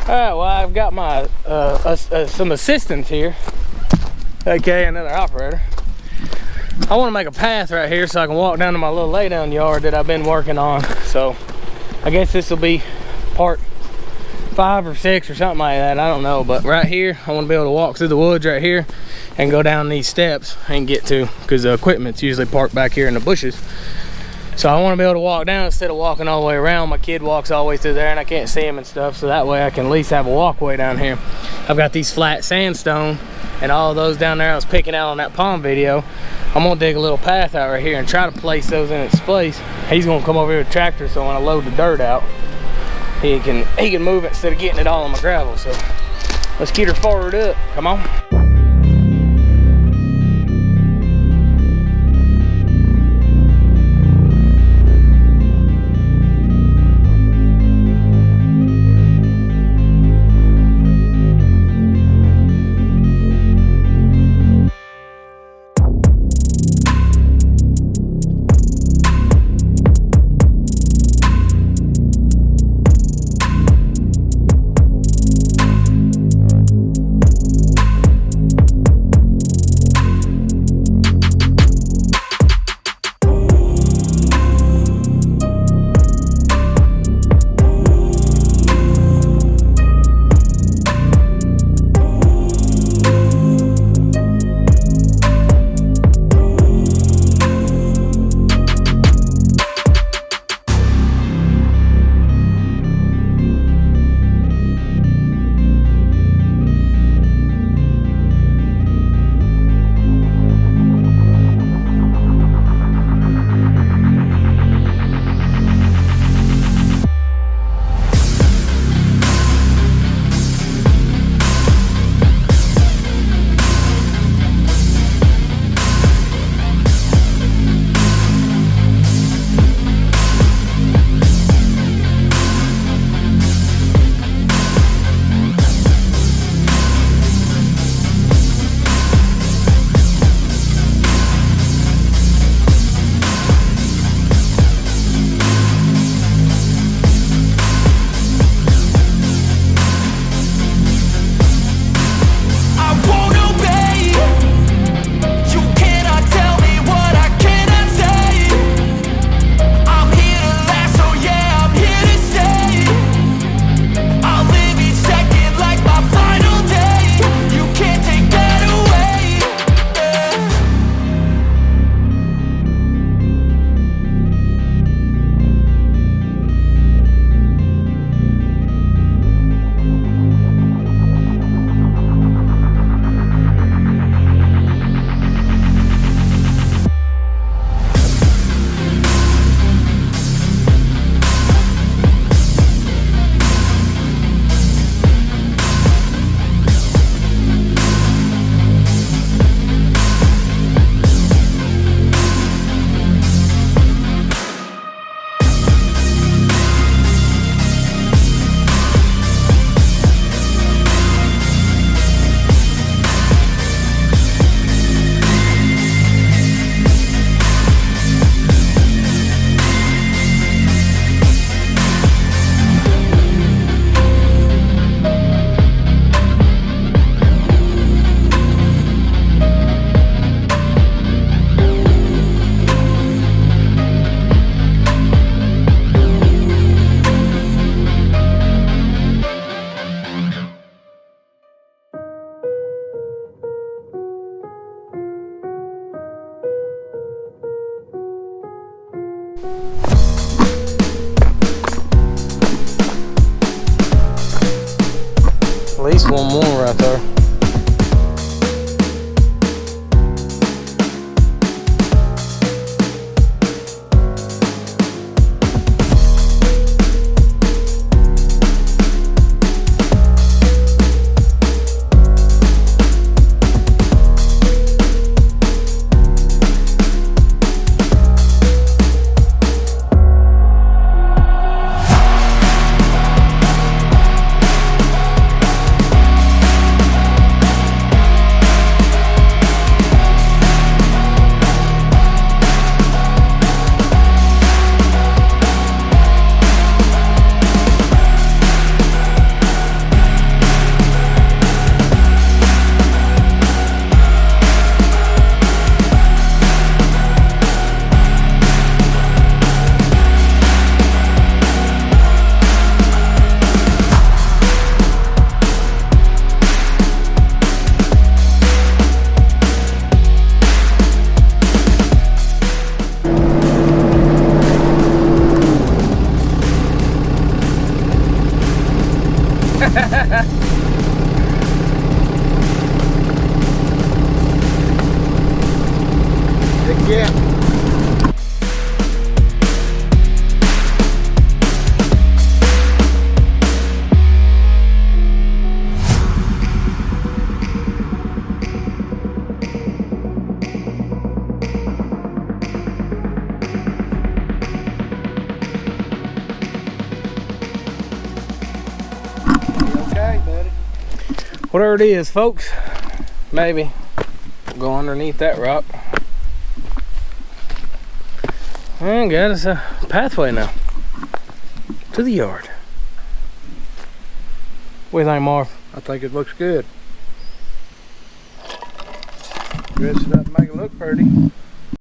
Alright, well, I've got my some assistants here. Okay, another operator. I want to make a path right here so I can walk down to my little laydown yard that I've been working on. So I guess this will be part 5 or 6 or something like that. I don't know, but right here I want to be able to walk through the woods right here and go down these steps and get to, because the equipment's usually parked back here in the bushes. So I want to be able to walk down instead of walking all the way around. My kid walks all the way through there and I can't see him and stuff, so that way I can at least have a walkway down here. I've got these flat sandstone and all of those down there I was picking out on that pond video. I'm gonna dig a little path out right here and try to place those in its place. He's gonna come over here with a tractor, so when I load the dirt out, he can move it instead of getting it all on my gravel. So let's get her forward up. Come on. At least one more right there. Yeah. Okay, buddy. Whatever it is, folks, maybe go underneath that rock. And got us a pathway now to the yard. What do you think, Marv? I think it looks good. Dress it up and make it look pretty.